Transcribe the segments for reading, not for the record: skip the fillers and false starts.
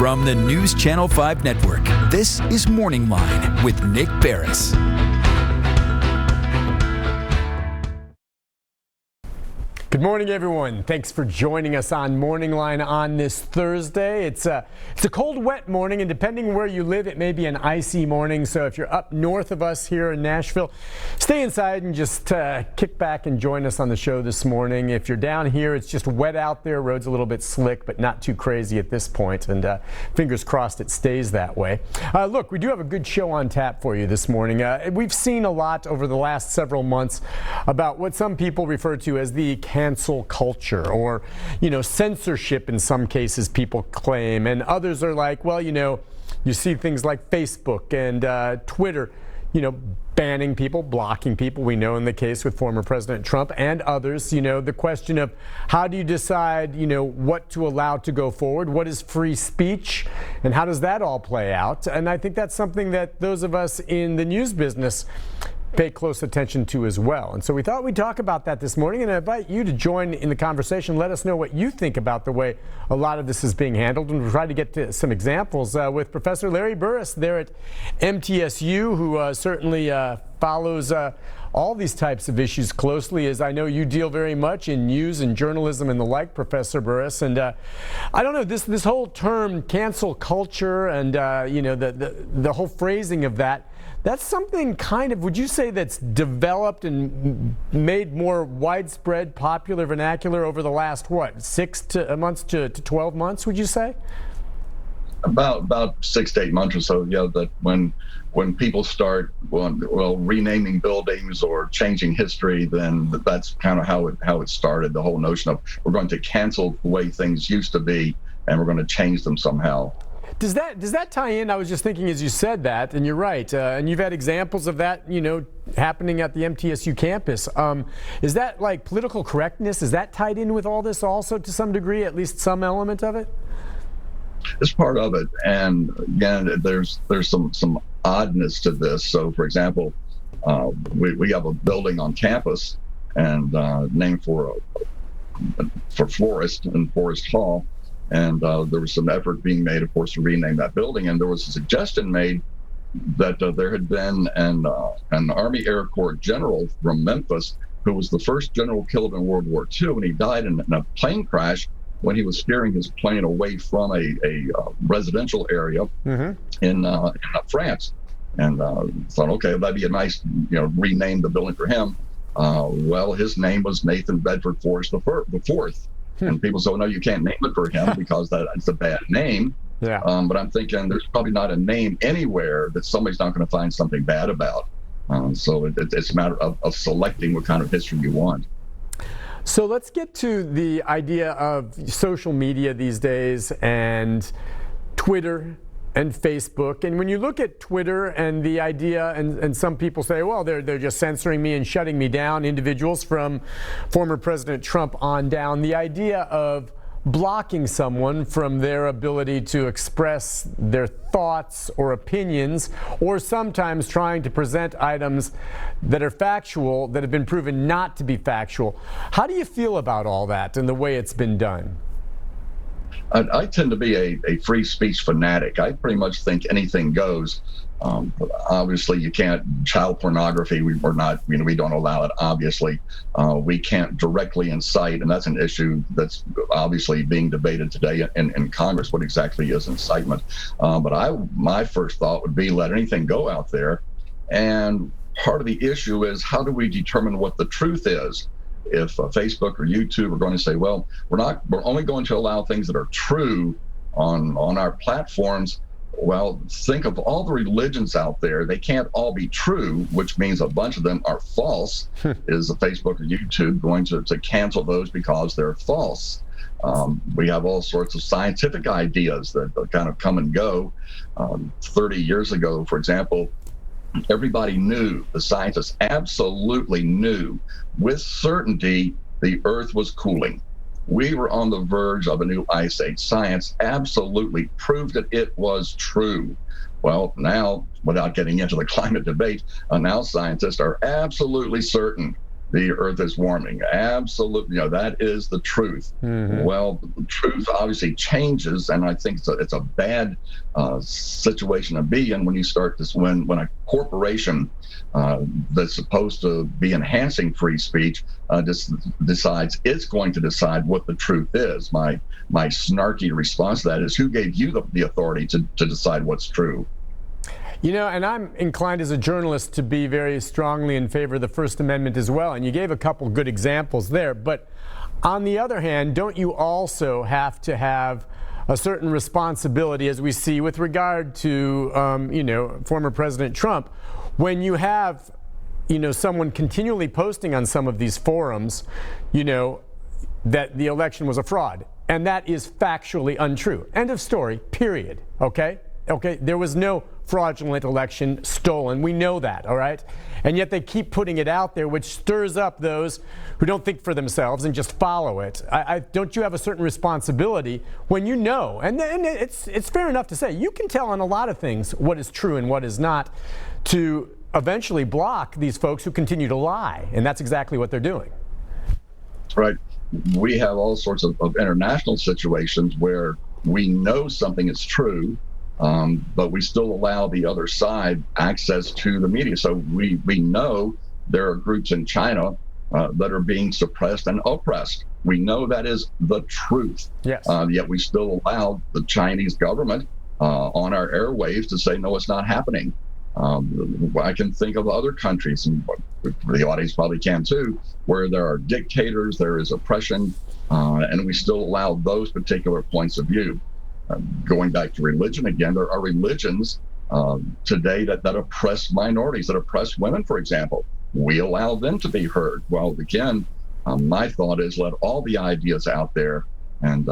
From the News Channel 5 Network, this is MorningLine with Nick Burriss. Good morning, everyone. Thanks for joining us on MorningLine on this Thursday. It's a cold, wet morning, and depending where you live, it may be an icy morning. So if you're up north of us here in Nashville, stay inside and just kick back and join us on the show this morning. If you're down here, it's just wet out there. Road's a little bit slick, but not too crazy at this point. And fingers crossed it stays that way. Look, we do have a good show on tap for you this morning. We've seen a lot over the last several months about what some people refer to as the cancel culture, or, censorship in some cases people claim, and others are like, well, you see things like Facebook and Twitter, banning people, blocking people. We know in the case with former President Trump and others, the question of how do you decide, what to allow to go forward? What is free speech? And how does that all play out? And I think that's something that those of us in the news business pay close attention to as well. And so we thought we'd talk about that this morning, and I invite you to join in the conversation. Let us know what you think about the way a lot of this is being handled, and we'll try to get to some examples with Professor Larry Burriss there at MTSU, who certainly follows all these types of issues closely, as I know you deal very much in news and journalism and the like, Professor Burriss. And I don't know, this whole term cancel culture and the whole phrasing of that, that's something kind of, would you say, that's developed and made more widespread, popular vernacular over the last, 6 months to 12 months, would you say? About 6 to 8 months or so, yeah, that when people start, renaming buildings or changing history, then that's kind of how it started, the whole notion of we're going to cancel the way things used to be and we're going to change them somehow. Does that tie in? I was just thinking as you said that, and you're right, and you've had examples of that, happening at the MTSU campus. Is that like political correctness? Is that tied in with all this also to some degree, at least some element of it? It's part of it, and again, there's some oddness to this. So, for example, we have a building on campus and named for Florist and Forest Hall. And there was some effort being made, of course, to rename that building. And there was a suggestion made that there had been an Army Air Corps general from Memphis who was the first general killed in World War II, and he died in a plane crash when he was steering his plane away from a residential area in France. And thought, okay, that'd be a nice, rename the building for him. Well, his name was Nathan Bedford Forrest the Fourth. And people say, no, you can't name it for him because that's a bad name. Yeah. But I'm thinking there's probably not a name anywhere that somebody's not going to find something bad about. So it's a matter of selecting what kind of history you want. So let's get to the idea of social media these days and Twitter and Facebook. And when you look at Twitter and the idea, and some people say, well, they're just censoring me and shutting me down, individuals from former President Trump on down, the idea of blocking someone from their ability to express their thoughts or opinions, or sometimes trying to present items that are factual that have been proven not to be factual. How do you feel about all that and the way it's been done? I tend to be a free speech fanatic. I pretty much think anything goes. Obviously, you can't, child pornography, we don't allow it, obviously. We can't directly incite, and that's an issue that's obviously being debated today in Congress, what exactly is incitement. But my first thought would be let anything go out there. And part of the issue is, how do we determine what the truth is? If Facebook or YouTube are going to say, well, we're only going to allow things that are true on our platforms. Well, think of all the religions out there. They can't all be true, which means a bunch of them are false. Is Facebook or YouTube going to cancel those because they're false? We have all sorts of scientific ideas that kind of come and go. 30 years ago, for example, everybody knew, the scientists absolutely knew with certainty the Earth was cooling. We were on the verge of a new ice age. Science absolutely proved that it was true. Well, now, without getting into the climate debate, now scientists are absolutely certain the Earth is warming. Absolutely, that is the truth. Mm-hmm. Well, the truth obviously changes, and I think it's a bad situation to be in when you start this. When a corporation that's supposed to be enhancing free speech decides it's going to decide what the truth is. My snarky response to that is, who gave you the authority to decide what's true? And I'm inclined as a journalist to be very strongly in favor of the First Amendment as well. And you gave a couple good examples there. But on the other hand, don't you also have to have a certain responsibility, as we see with regard to, former President Trump, when you have, someone continually posting on some of these forums, that the election was a fraud. And that is factually untrue. End of story, period. Okay, there was no fraudulent election stolen. We know that, all right? And yet they keep putting it out there, which stirs up those who don't think for themselves and just follow it. Don't you have a certain responsibility when you know, and it's fair enough to say, you can tell on a lot of things what is true and what is not, to eventually block these folks who continue to lie. And that's exactly what they're doing. Right. We have all sorts of international situations where we know something is true, but we still allow the other side access to the media. So we know there are groups in China that are being suppressed and oppressed. We know that is the truth. Yes. Yet we still allow the Chinese government on our airwaves to say, no, it's not happening. I can think of other countries, and the audience probably can too, where there are dictators, there is oppression, and we still allow those particular points of view. Going back to religion again, there are religions today that oppress minorities, that oppress women, for example. We allow them to be heard. Well, again, my thought is, let all the ideas out there, and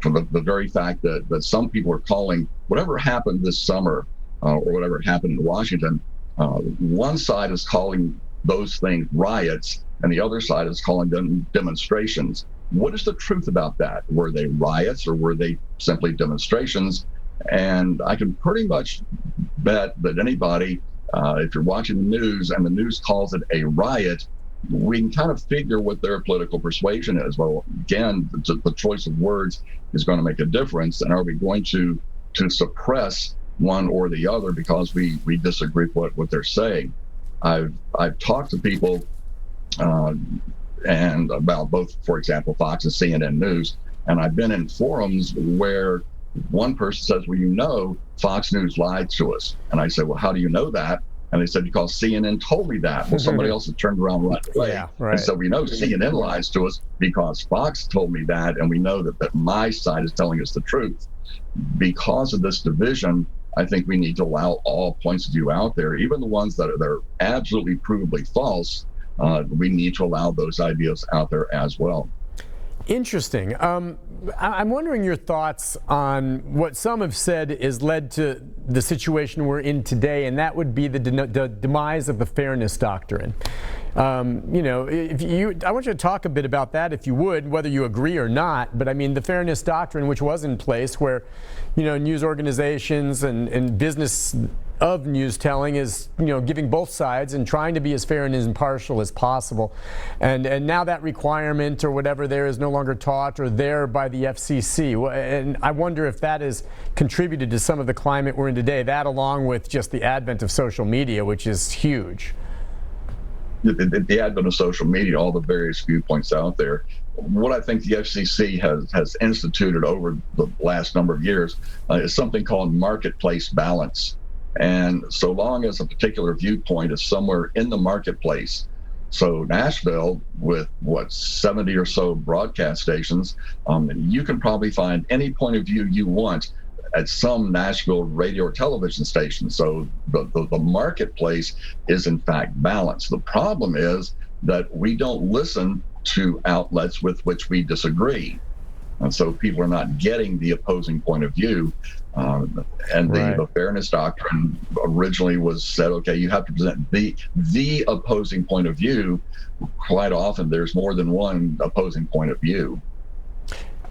from the very fact that some people are calling whatever happened this summer or whatever happened in Washington, one side is calling those things riots, and the other side is calling them demonstrations. What is the truth about that? Were they riots or were they simply demonstrations? And I can pretty much bet that anybody, if you're watching the news and the news calls it a riot, we can kind of figure what their political persuasion is. Well, again, the choice of words is going to make a difference. And are we going to suppress one or the other because we disagree with what they're saying? I've talked to people and about both, for example, Fox and CNN News, and I've been in forums where one person says, well, Fox News lied to us. And I said, well, how do you know that? And they said, because CNN told me that. Well, somebody else has turned around right away. Yeah, right. And so we know CNN lies to us because Fox told me that, and we know that my side is telling us the truth. Because of this division, I think we need to allow all points of view out there, even the ones that are absolutely provably false. We need to allow those ideas out there as well. Interesting. I'm wondering your thoughts on what some have said has led to the situation we're in today, and that would be the demise of the fairness doctrine. I want you to talk a bit about that, if you would, whether you agree or not. But I mean, the fairness doctrine, which was in place, where news organizations and business of news telling is giving both sides and trying to be as fair and as impartial as possible, and now that requirement or whatever there is no longer taught or there by the FCC, and I wonder if that has contributed to some of the climate we're in today. That, along with just the advent of social media, which is huge. The advent of social media, all the various viewpoints out there. What I think the FCC has instituted over the last number of years is something called marketplace balance. And so long as a particular viewpoint is somewhere in the marketplace, so Nashville, with 70 or so broadcast stations, you can probably find any point of view you want at some Nashville radio or television station. So the marketplace is in fact balanced. The problem is that we don't listen to outlets with which we disagree. And so people are not getting the opposing point of view. The fairness doctrine originally was said, okay, you have to present the opposing point of view. Quite often there's more than one opposing point of view.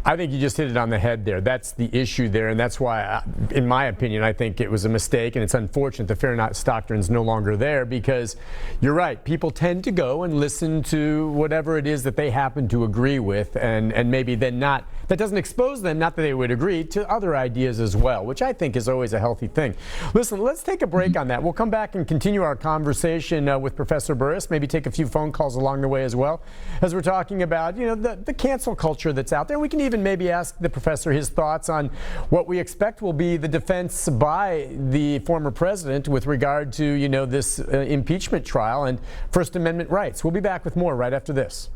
I think you just hit it on the head there. That's the issue there, and that's why, in my opinion, I think it was a mistake, and it's unfortunate the fair doctrine is no longer there, because you're right. People tend to go and listen to whatever it is that they happen to agree with, and maybe then not. That doesn't expose them, not that they would agree, to other ideas as well, which I think is always a healthy thing. Listen, let's take a break on that. We'll come back and continue our conversation with Professor Burriss, maybe take a few phone calls along the way as well, as we're talking about, the cancel culture that's out there. We can even maybe ask the professor his thoughts on what we expect will be the defense by the former president with regard to, this impeachment trial and First Amendment rights. We'll be back with more right after this.